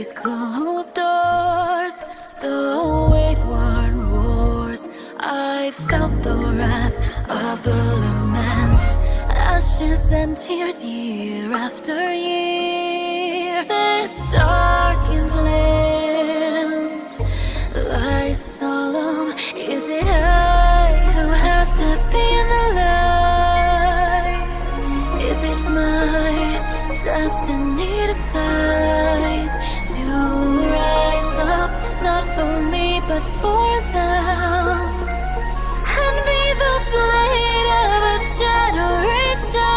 these closed doors, the wave-worn roars. I felt the wrath of the lament, ashes and tears year after year. This darkened land lies solemn. Is it I who has to be in the light? Is it my destiny to fight, to rise up, not for me but for them, and be the blade of a generation?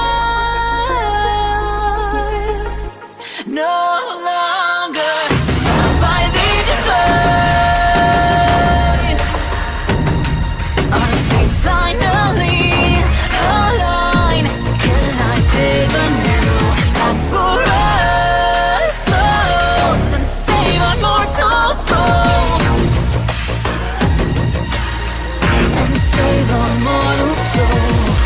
No longer bound by the divine. Our fates finally align. Can I pave a new path for us all and save our mortal souls? And save our mortal souls.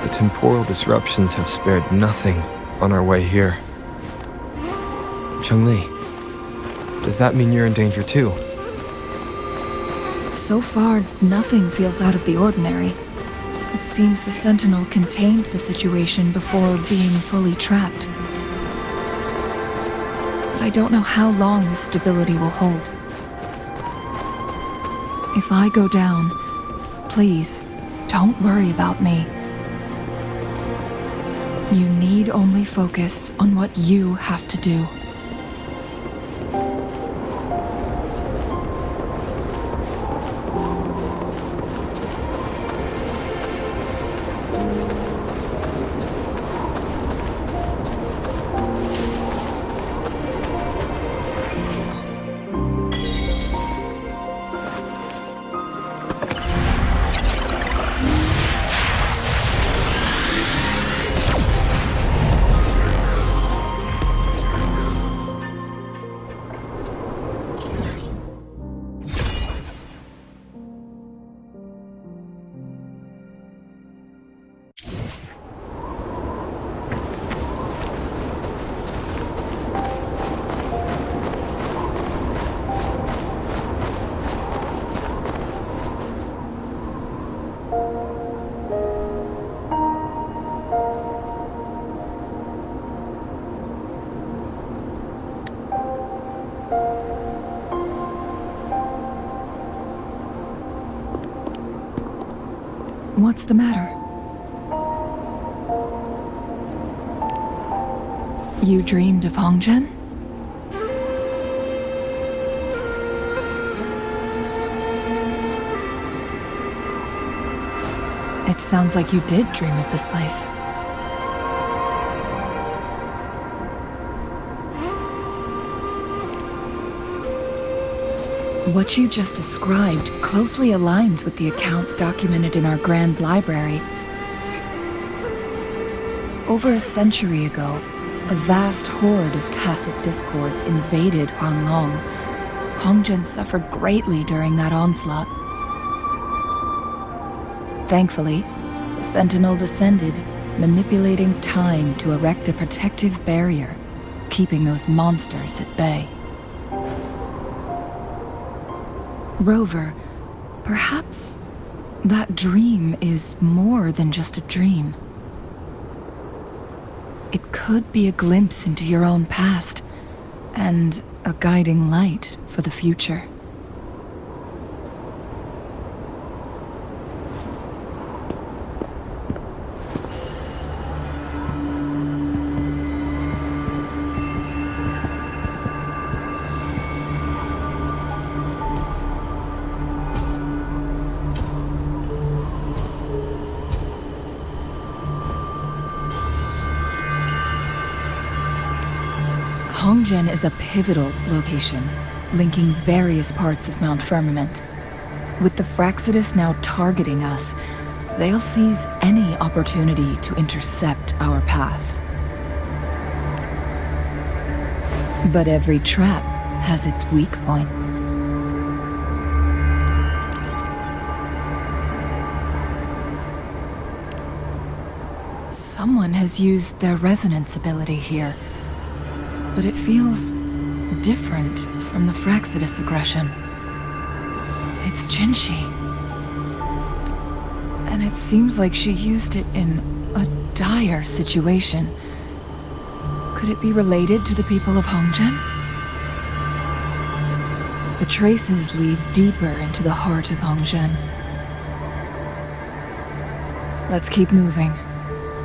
The temporal disruptions have spared nothing on our way here. Chun-Li, does that mean you're in danger too? So far, nothing feels out of the ordinary. It seems the Sentinel contained the situation before being fully trapped. But I don't know how long this stability will hold. If I go down, please, don't worry about me. You need only focus on what you have to do. What's the matter? You dreamed of Hongzhen? It sounds like you did dream of this place. What you just described closely aligns with the accounts documented in our Grand Library. Over a century ago, a vast horde of tacit discords invaded Mainloong. Hongzhen suffered greatly during that onslaught. Thankfully, the Sentinel descended, manipulating time to erect a protective barrier, keeping those monsters at bay. Rover, perhaps that dream is more than just a dream. It could be a glimpse into your own past, and a guiding light for the future. Hongzhen is a pivotal location, linking various parts of Mount Firmament. With the Fraxidus now targeting us, they'll seize any opportunity to intercept our path. But every trap has its weak points. Someone has used their resonance ability here, but it feels different from the Fraxidus aggression. It's Jinshi. And it seems like she used it in a dire situation. Could it be related to the people of Hongzhen? The traces lead deeper into the heart of Hongzhen. Let's keep moving.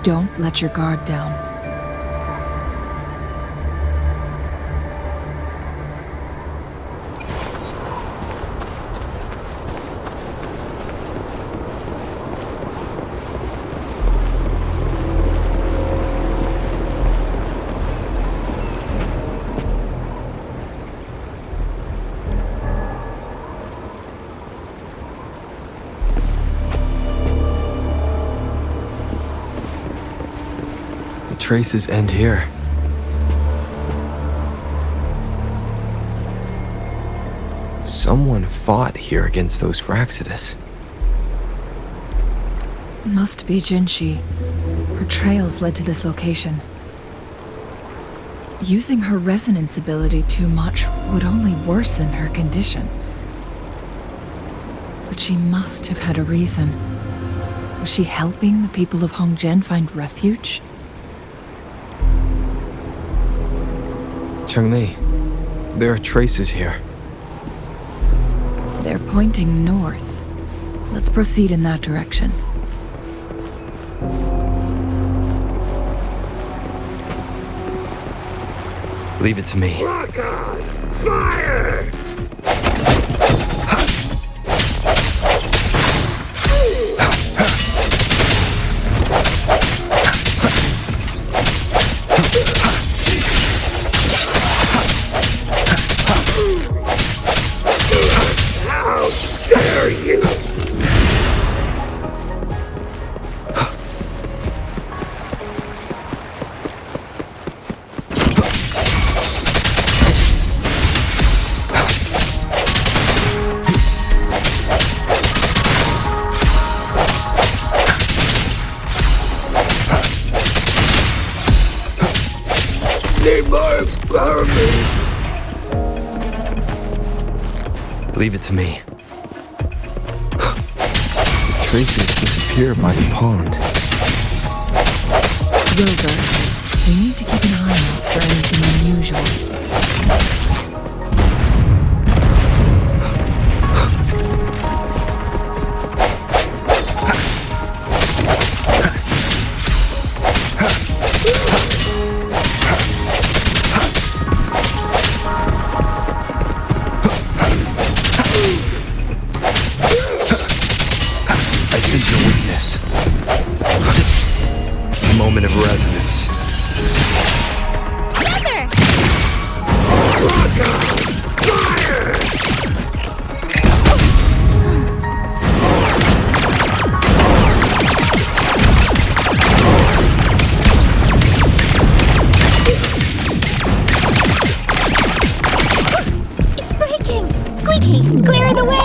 Don't let your guard down. Traces end here. Someone fought here against those Fraxidus. Must be Jinshi. Her trails led to this location. Using her resonance ability too much would only worsen her condition. But she must have had a reason. Was she helping the people of Hongzhen find refuge? Changli, there are traces here. They're pointing north. Let's proceed in that direction. Leave it to me. Lock on! Fire! How dare you! Need more experiments! Leave it to me. The traces disappear by the pond. Rover, we need to keep an eye out for anything unusual. I sense your weakness. Moment of resonance. Together! Lock on! Fire! It's breaking! Squeaky, clear the way!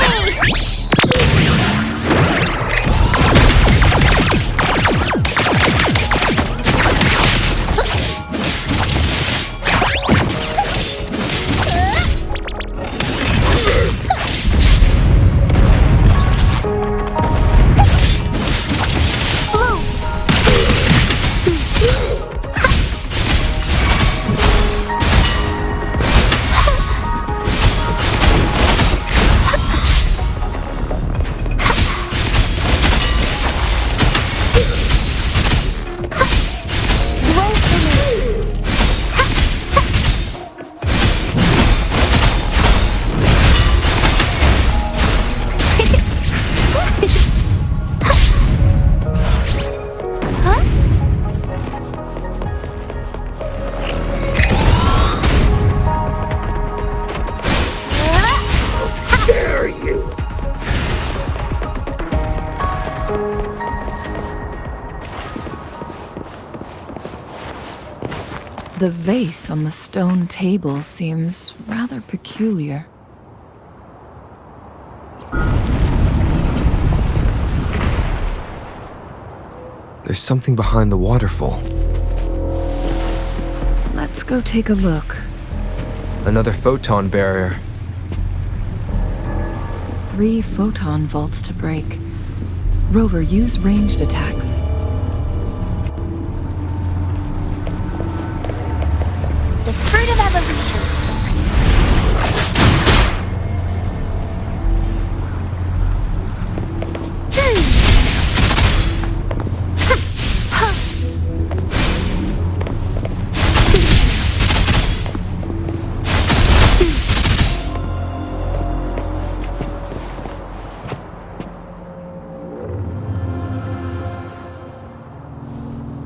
Dare you! The vase on the stone table seems rather peculiar. There's something behind the waterfall. Let's go take a look. Another photon barrier. 3 photon vaults to break. Rover, use ranged attacks. The fruit of evolution.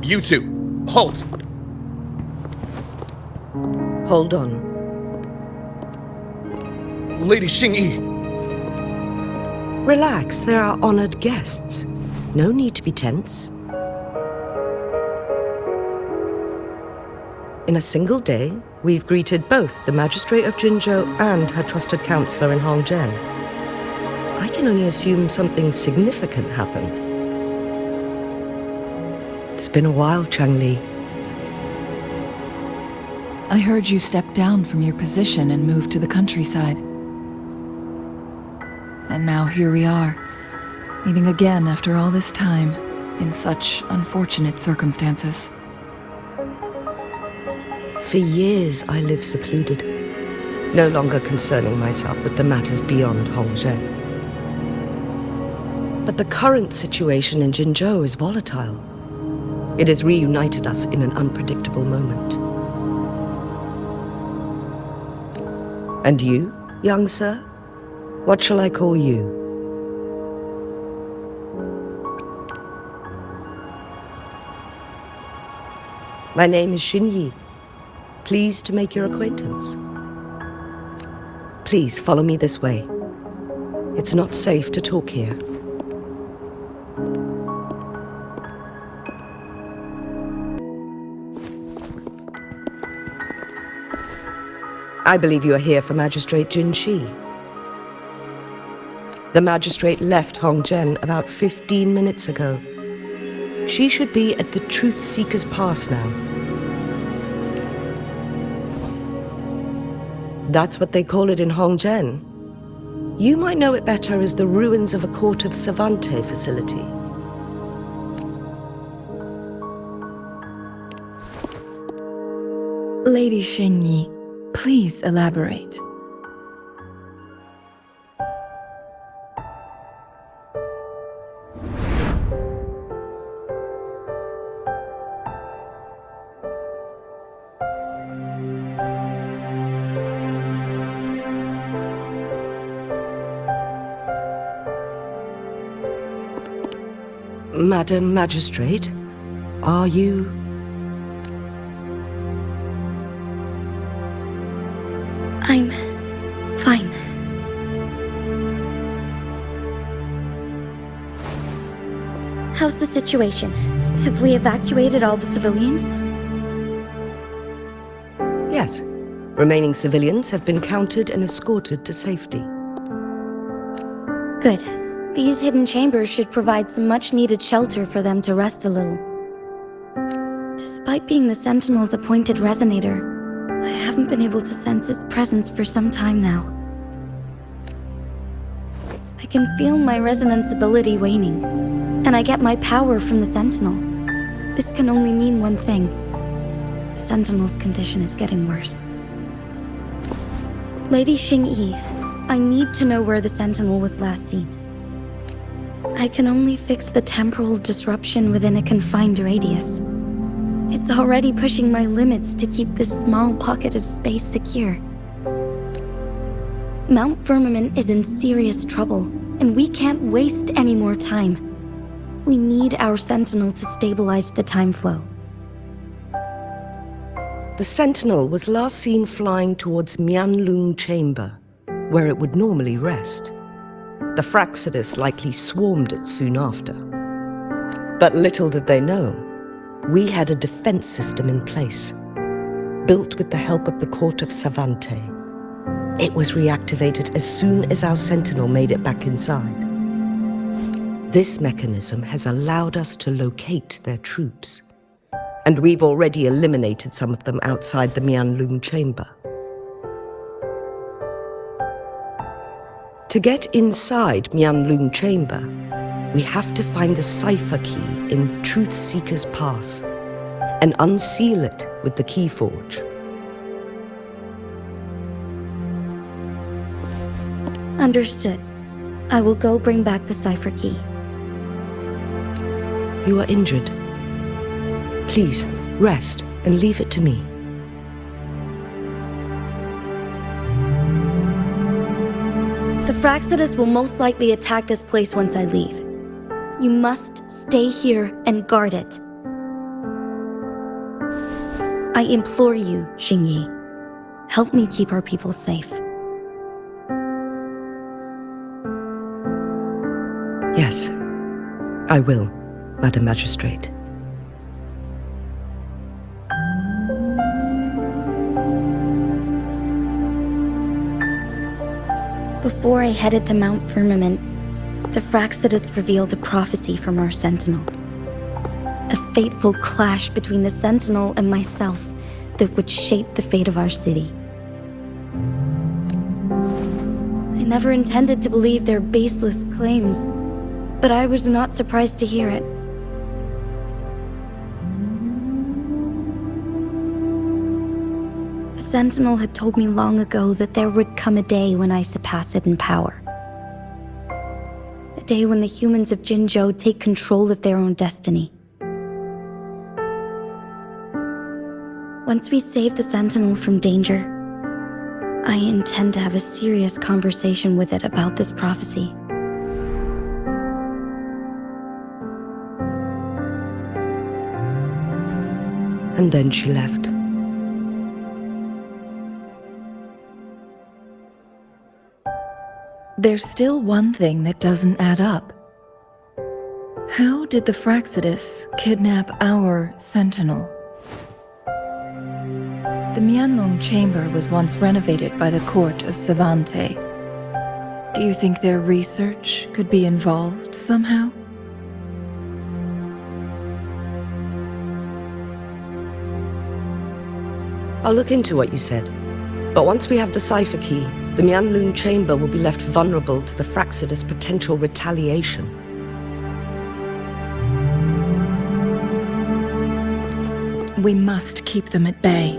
You two, halt! Hold on. Lady Xingyi, Relax, they're our honored guests. No need to be tense. In a single day, we've greeted both the Magistrate of Jinzhou and her trusted counselor in Hongzhen. I can only assume something significant happened. It's been a while, Changli. I heard you stepped down from your position and moved to the countryside. And now here we are, meeting again after all this time, in such unfortunate circumstances. For years, I lived secluded, no longer concerning myself with the matters beyond Hongzhen. But the current situation in Jinzhou is volatile. It has reunited us in an unpredictable moment. And you, young sir? What shall I call you? My name is Xingyi. Pleased to make your acquaintance. Please follow me this way. It's not safe to talk here. I believe you are here for Magistrate Jin Shi. The Magistrate left Hongzhen about 15 minutes ago. She should be at the Truth Seeker's Pass now. That's what they call it in Hongzhen. You might know it better as the ruins of a Court of Savante facility. Lady Xingyi, please elaborate. Madam Magistrate, are you... I'm fine. How's the situation? Have we evacuated all the civilians? Yes. Remaining civilians have been counted and escorted to safety. Good. These hidden chambers should provide some much-needed shelter for them to rest a little. Despite being the Sentinel's appointed resonator, I haven't been able to sense its presence for some time now. I can feel my resonance ability waning, and I get my power from the Sentinel. This can only mean one thing. The Sentinel's condition is getting worse. Lady Xingyi, I need to know where the Sentinel was last seen. I can only fix the temporal disruption within a confined radius. It's already pushing my limits to keep this small pocket of space secure. Mount Firmament is in serious trouble, and we can't waste any more time. We need our Sentinel to stabilize the time flow. The Sentinel was last seen flying towards Mainloong chamber, where it would normally rest. The Fraxidus likely swarmed it soon after. But little did they know, we had a defense system in place, built with the help of the Court of Savante. It was reactivated as soon as our Sentinel made it back inside. This mechanism has allowed us to locate their troops. And we've already eliminated some of them outside the Mainloong chamber. To get inside Mainloong chamber, we have to find the cipher key in Truth Seeker's Pass and unseal it with the Keyforge. Understood. I will go bring back the cipher key. You are injured. Please, rest and leave it to me. The Fraxidus will most likely attack this place once I leave. You must stay here and guard it. I implore you, Xingyi. Help me keep our people safe. Yes, I will, Madam Magistrate. Before I headed to Mount Firmament, the Fraxidus revealed a prophecy from our Sentinel. A fateful clash between the Sentinel and myself that would shape the fate of our city. I never intended to believe their baseless claims, but I was not surprised to hear it. The Sentinel had told me long ago that there would come a day when I surpass it in power. A day when the humans of Jinzhou take control of their own destiny. Once we save the Sentinel from danger, I intend to have a serious conversation with it about this prophecy. And then she left. There's still one thing that doesn't add up. How did the Fraxidus kidnap our Sentinel? The Mainloong chamber was once renovated by the court of Savante. Do you think their research could be involved somehow? I'll look into what you said. But once we have the cipher key, the Mainloong chamber will be left vulnerable to the Fraxidus' potential retaliation. We must keep them at bay.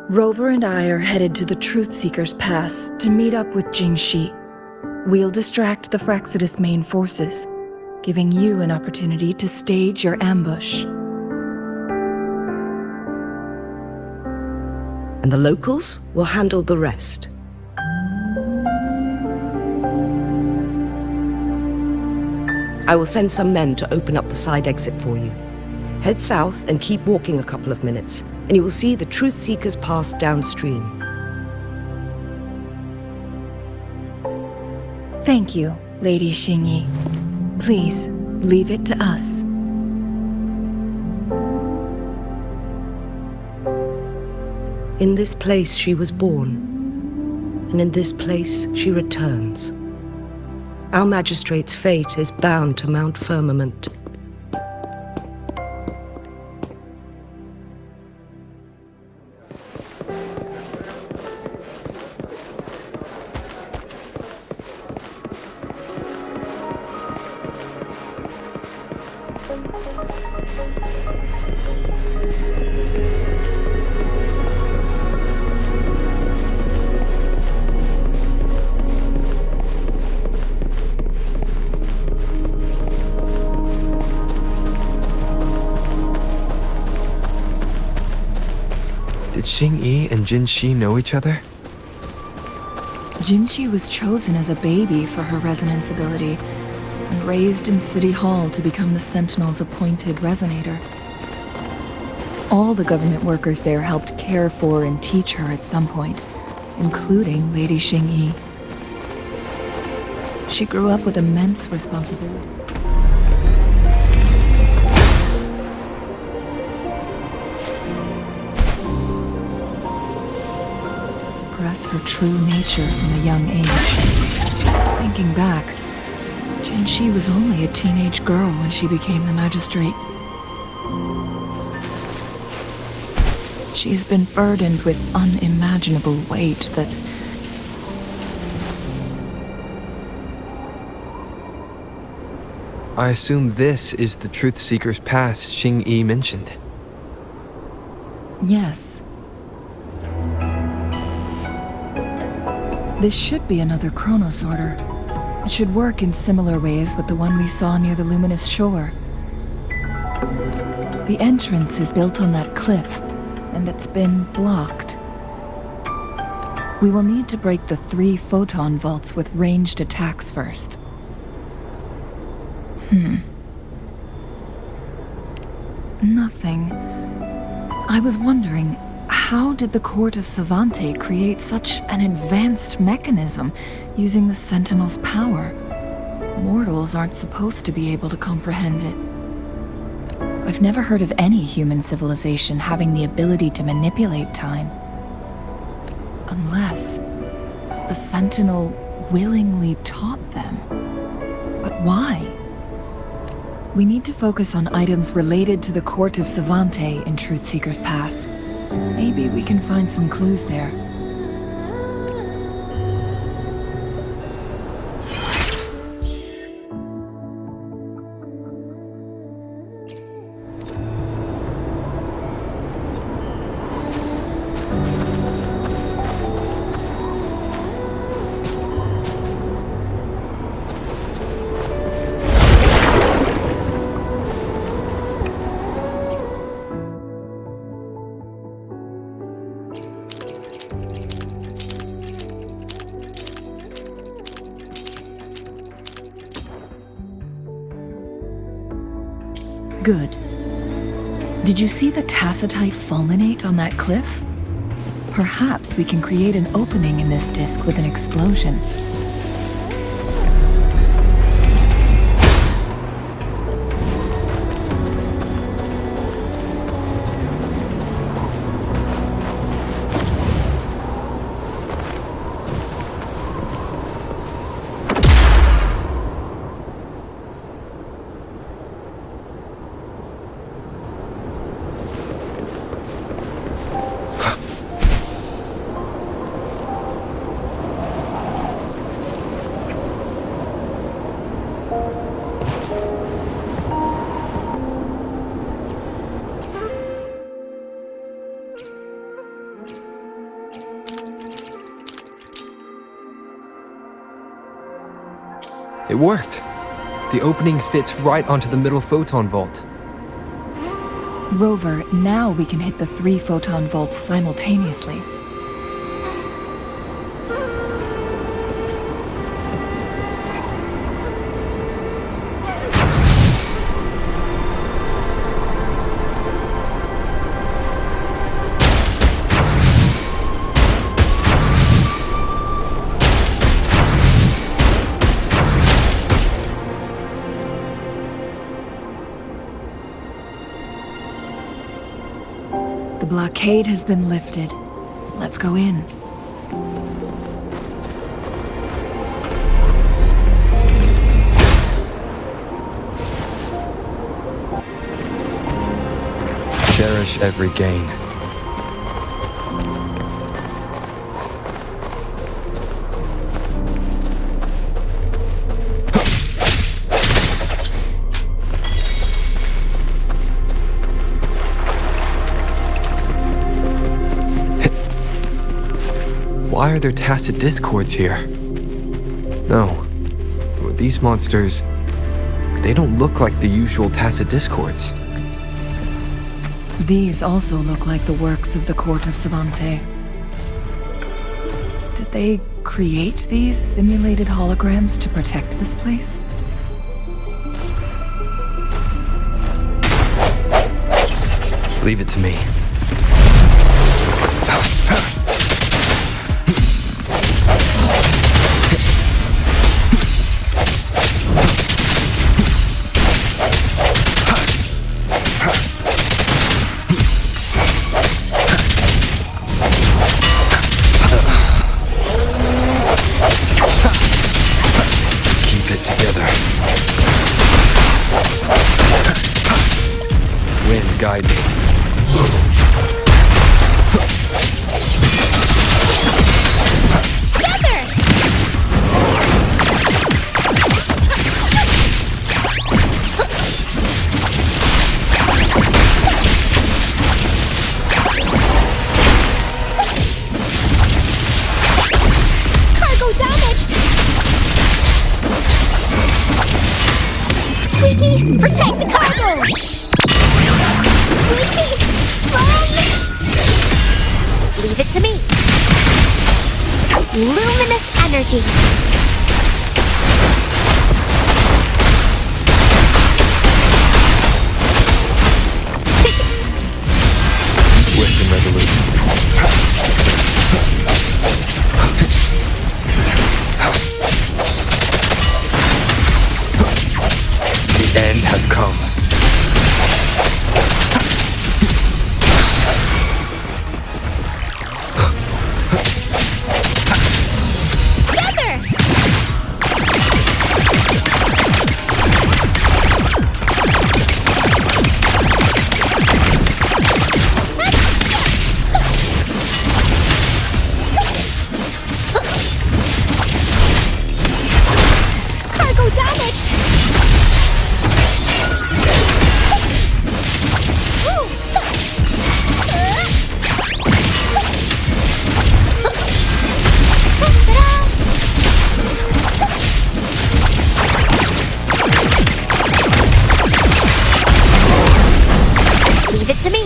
Rover and I are headed to the Truth Seeker's Pass to meet up with Jingxi. We'll distract the Fraxidus' main forces, giving you an opportunity to stage your ambush. And the locals will handle the rest. I will send some men to open up the side exit for you. Head south and keep walking a couple of minutes, and you will see the Truth Seeker's Pass downstream. Thank you, Lady Xingyi. Please, leave it to us. In this place she was born, and in this place she returns. Our magistrate's fate is bound to Mount Firmament. Did Xingyi and Jinxi know each other? Jinxi was chosen as a baby for her resonance ability and raised in City Hall to become the Sentinel's appointed resonator. All the government workers there helped care for and teach her at some point, including Lady Xingyi. She grew up with immense responsibility. To suppress her true nature from a young age. Thinking back, Shi was only a teenage girl when she became the magistrate. She has been burdened with unimaginable weight that... I assume this is the Truth Seeker's Pass Xing-Yi mentioned. Yes. This should be another chronosorter. It should work in similar ways with the one we saw near the luminous shore. The entrance is built on that cliff, and it's been blocked. We will need to break the 3 photon vaults with ranged attacks first. Nothing. I was wondering, how did the Court of Savante create such an advanced mechanism using the Sentinel's power? Mortals aren't supposed to be able to comprehend it. I've never heard of any human civilization having the ability to manipulate time. Unless the Sentinel willingly taught them. But why? We need to focus on items related to the Court of Savante in Truthseeker's Pass. Maybe we can find some clues there. Good. Did you see the tacitite fulminate on that cliff? Perhaps we can create an opening in this disk with an explosion. It worked. The opening fits right onto the middle photon vault. Rover, now we can hit the 3 photon vaults simultaneously. The blockade has been lifted. Let's go in. Cherish every gain. Why are there tacit discords here? No. These monsters... they don't look like the usual tacit discords. These also look like the works of the Court of Savante. Did they create these simulated holograms to protect this place? Leave it to me. guide me. Cargo damaged! Squeaky, protect the cargo! Squeaky, run! Leave it to me. Luminous energy. Swift and resolute. The end has come. Cargo damaged! Leave it to me.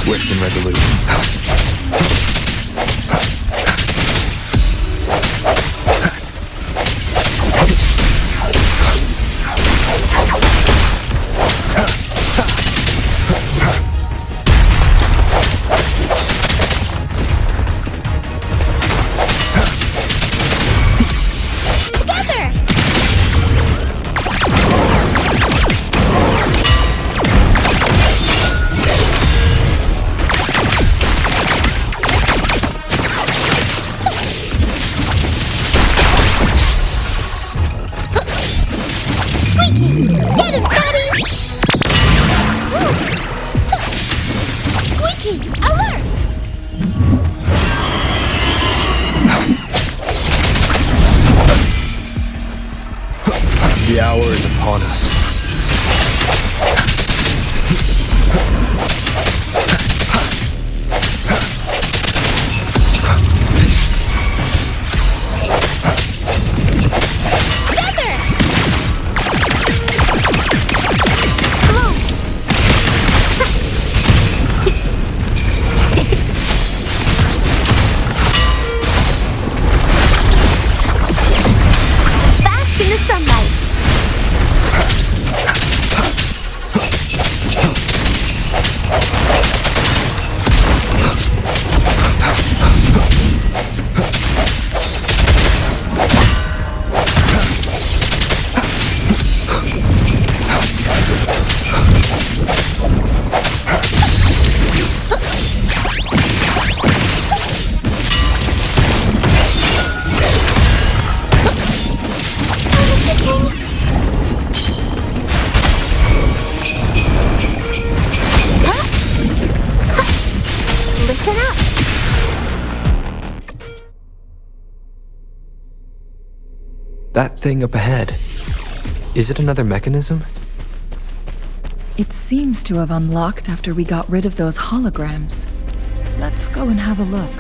Swift and resolute. Get him, buddy! Squeaky, alert! The hour is upon us. Bask in the sunlight. Listen up. That thing up ahead. Is it another mechanism? It seems to have unlocked after we got rid of those holograms. Let's go and have a look.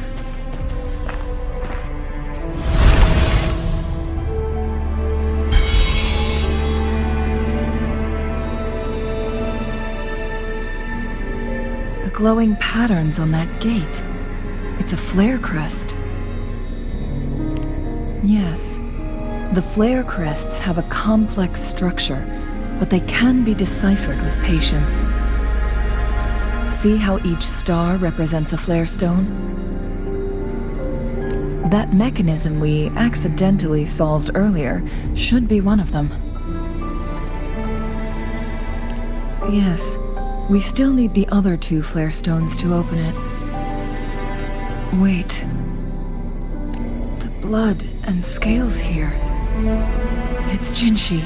The glowing patterns on that gate. It's a flare crest. Yes. The flare crests have a complex structure, but they can be deciphered with patience. See how each star represents a flare stone? That mechanism we accidentally solved earlier should be one of them. Yes, We still need the other 2 flare stones to open it. Wait. The blood and scales here. It's Jinshi.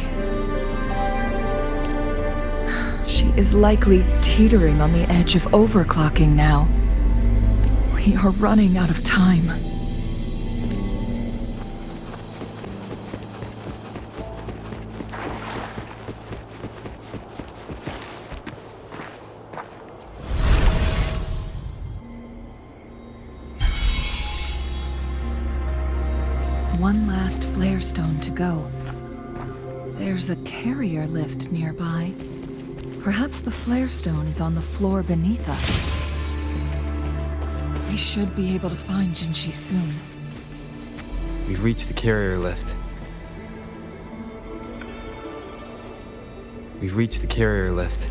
She is likely teetering on the edge of overclocking now. We are running out of time. One last flare stone to go. There's a carrier lift nearby. Perhaps the flare stone is on the floor beneath us. We should be able to find Jinshi soon. We've reached the carrier lift. We've reached the carrier lift.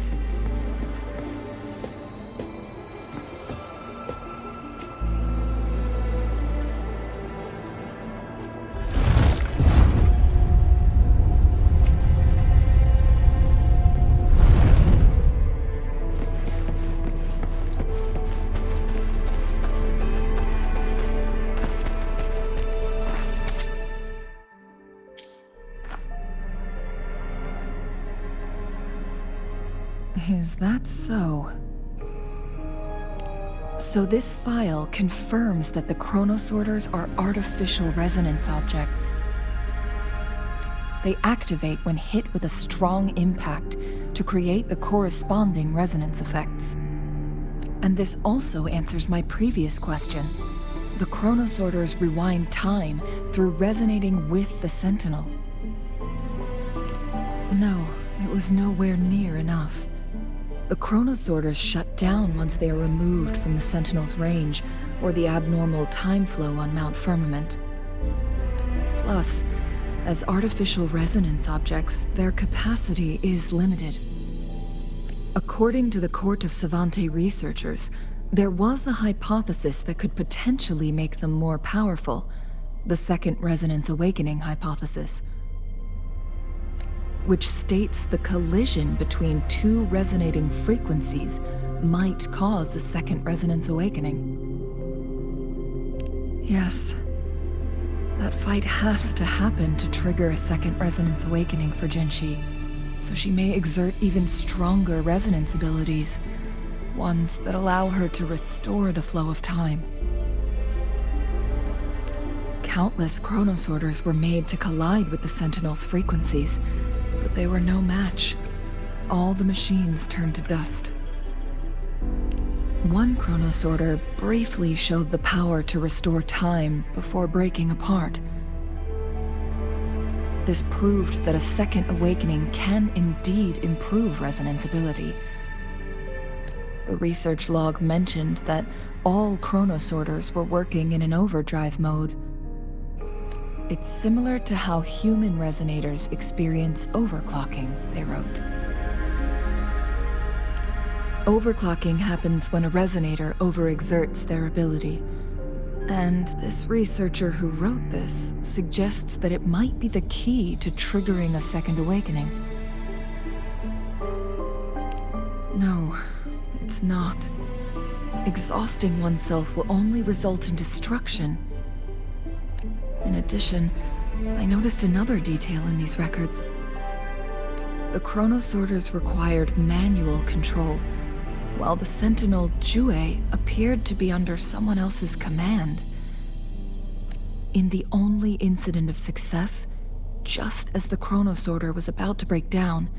Is that so? So this file confirms that the chronosorters are artificial resonance objects. They activate when hit with a strong impact to create the corresponding resonance effects. And this also answers my previous question. The chronosorters rewind time through resonating with the Sentinel. No, it was nowhere near enough. The chronosorters shut down once they are removed from the Sentinel's range or the abnormal time flow on Mount Firmament. Plus, as artificial resonance objects, their capacity is limited. According to the Court of Savante researchers, there was a hypothesis that could potentially make them more powerful, the Second Resonance Awakening hypothesis, which states the collision between 2 resonating frequencies might cause a Second Resonance Awakening. Yes, that fight has to happen to trigger a Second Resonance Awakening for Jinshi, so she may exert even stronger resonance abilities, ones that allow her to restore the flow of time. Countless chronosorters were made to collide with the Sentinel's frequencies, but they were no match. All the machines turned to dust. One chronosorter briefly showed the power to restore time before breaking apart. This proved that a second awakening can indeed improve resonance ability. The research log mentioned that all chronosorters were working in an overdrive mode. It's similar to how human resonators experience overclocking, they wrote. Overclocking happens when a resonator overexerts their ability. And this researcher who wrote this suggests that it might be the key to triggering a second awakening. No, it's not. Exhausting oneself will only result in destruction. In addition, I noticed another detail in these records. The chronosorters required manual control, while the Sentinel Jue appeared to be under someone else's command. In the only incident of success, just as the chronosorter was about to break down,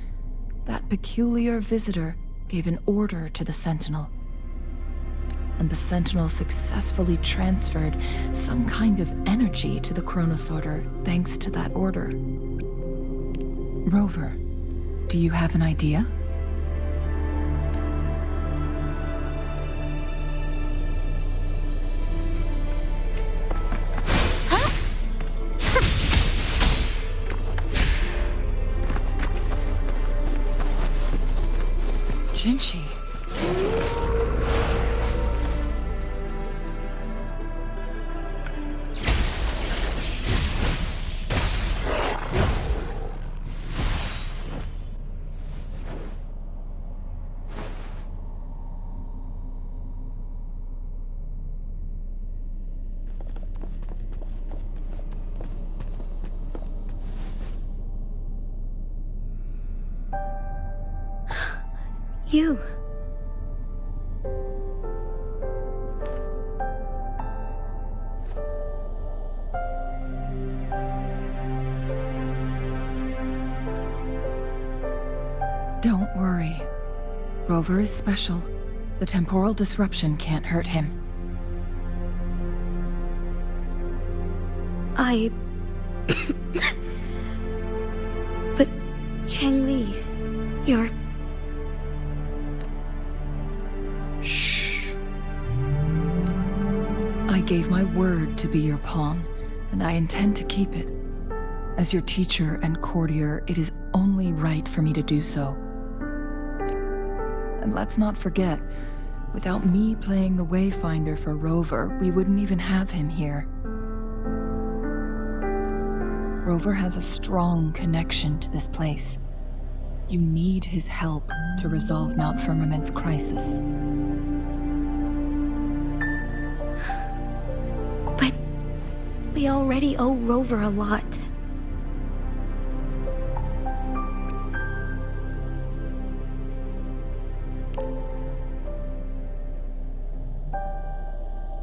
that peculiar visitor gave an order to the Sentinel. And the Sentinel successfully transferred some kind of energy to the chronosorter thanks to that order. Rover, do you have an idea? Jinshi. You. Don't worry. Rover is special. The temporal disruption can't hurt him. But Changli, you're... Shh. I gave my word to be your pawn, and I intend to keep it. As your teacher and courtier, it is only right for me to do so. And let's not forget, without me playing the Wayfinder for Rover, we wouldn't even have him here. Rover has a strong connection to this place. You need his help to resolve Mount Firmament's crisis. But we already owe Rover a lot.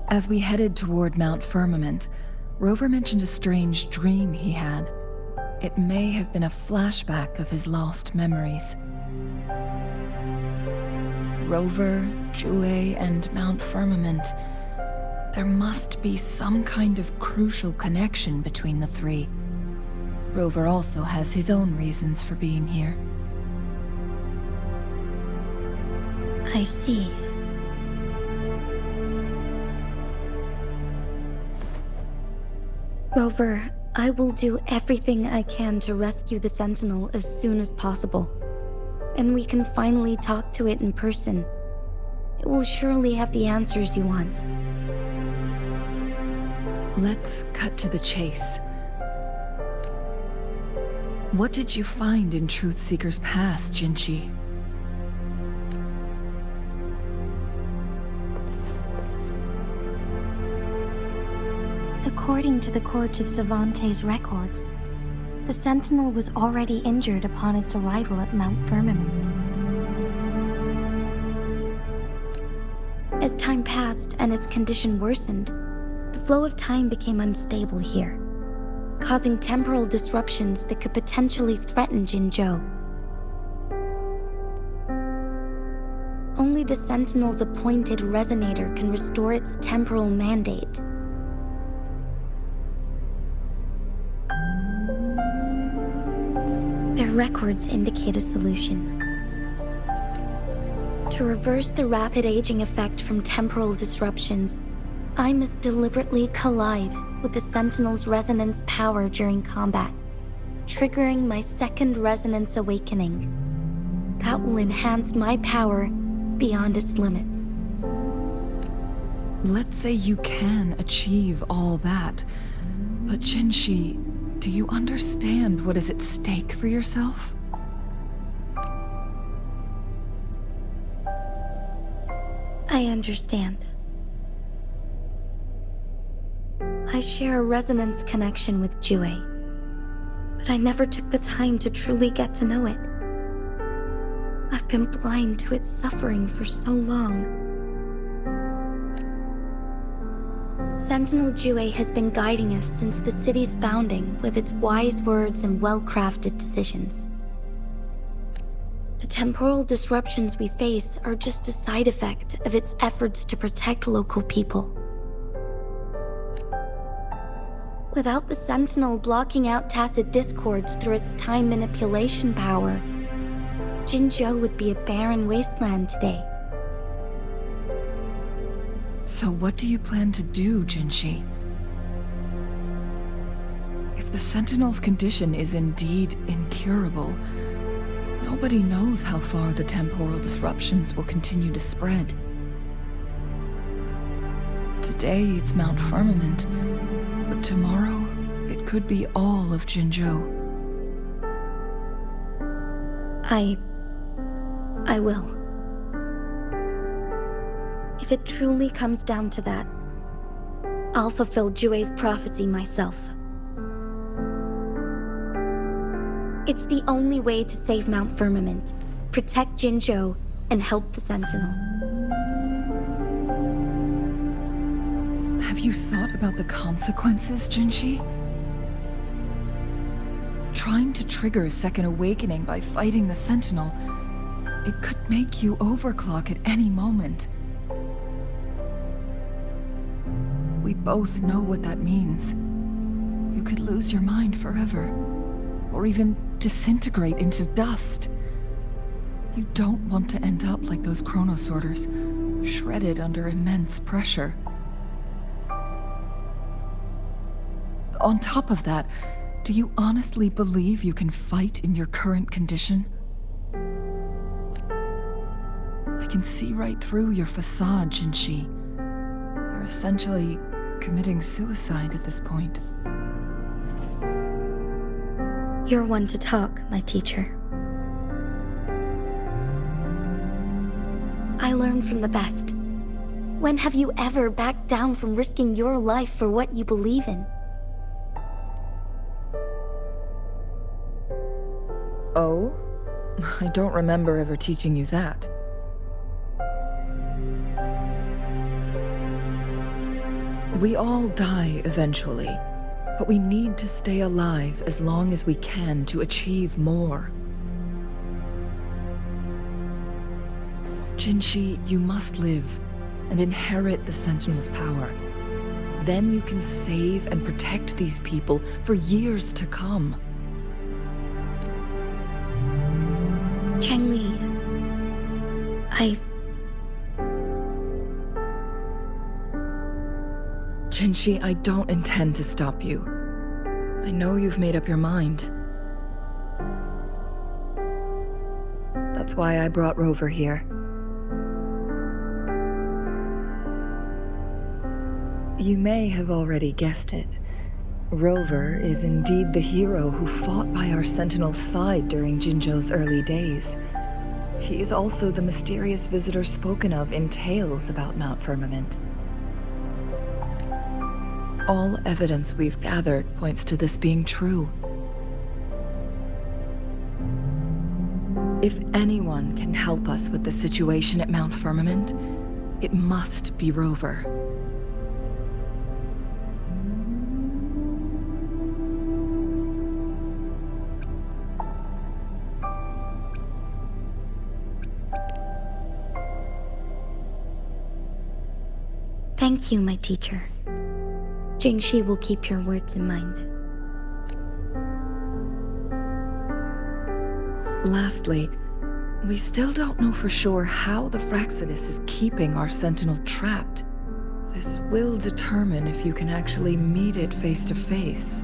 As we headed toward Mount Firmament, Rover mentioned a strange dream he had. It may have been a flashback of his lost memories. Rover, Jue, and Mount Firmament. There must be some kind of crucial connection between the three. Rover also has his own reasons for being here. I see. Rover, I will do everything I can to rescue the Sentinel as soon as possible. And we can finally talk to it in person. It will surely have the answers you want. Let's cut to the chase. What did you find in Truthseeker's past, Jinchi? According to the Court of Savante's records, the Sentinel was already injured upon its arrival at Mount Firmament. As time passed and its condition worsened, the flow of time became unstable here, causing temporal disruptions that could potentially threaten Jinzhou. Only the Sentinel's appointed resonator can restore its temporal mandate. Their records indicate a solution. To reverse the rapid aging effect from temporal disruptions, I must deliberately collide with the Sentinel's resonance power during combat, triggering my second resonance awakening. That will enhance my power beyond its limits. Let's say you can achieve all that, but Jinshi, do you understand what is at stake for yourself? I understand. I share a resonance connection with Jue, but I never took the time to truly get to know it. I've been blind to its suffering for so long. Sentinel Jue has been guiding us since the city's founding with its wise words and well-crafted decisions. The temporal disruptions we face are just a side effect of its efforts to protect local people. Without the Sentinel blocking out tacit discords through its time manipulation power, Jinzhou would be a barren wasteland today. So what do you plan to do, Jinshi? If the Sentinel's condition is indeed incurable, nobody knows how far the temporal disruptions will continue to spread. Today it's Mount Firmament, but tomorrow it could be all of Jinzhou. I will. If it truly comes down to that, I'll fulfill Jue's prophecy myself. It's the only way to save Mount Firmament, protect Jinzhou, and help the Sentinel. Have you thought about the consequences, Jinshi? Trying to trigger a second awakening by fighting the Sentinel, it could make you overclock at any moment. We both know what that means. You could lose your mind forever, or even disintegrate into dust. You don't want to end up like those chronosorters, shredded under immense pressure. On top of that, do you honestly believe you can fight in your current condition? I can see right through your facade, Jinshi. You're essentially committing suicide at this point. You're one to talk, my teacher. I learned from the best. When have you ever backed down from risking your life for what you believe in? Oh? I don't remember ever teaching you that. We all die eventually, but we need to stay alive as long as we can to achieve more. Jinshi, you must live and inherit the Sentinel's power. Then you can save and protect these people for years to come. Changli, Jinshi, I don't intend to stop you. I know you've made up your mind. That's why I brought Rover here. You may have already guessed it. Rover is indeed the hero who fought by our Sentinel's side during Jinzhou's early days. He is also the mysterious visitor spoken of in tales about Mount Firmament. All evidence we've gathered points to this being true. If anyone can help us with the situation at Mount Firmament, it must be Rover. thank you, my teacher. Jingxi will keep your words in mind. Lastly, we still don't know for sure how the Fraxidus is keeping our Sentinel trapped. This will determine if you can actually meet it face to face.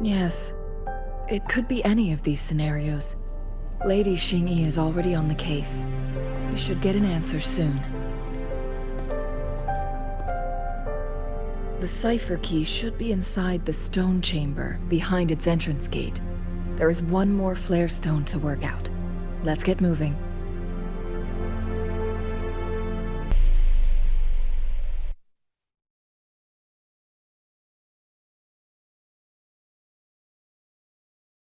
Yes, it could be any of these scenarios. Lady Xingyi is already on the case. We should get an answer soon. The cipher key should be inside the stone chamber, behind its entrance gate. There is one more flare stone to work out. Let's get moving.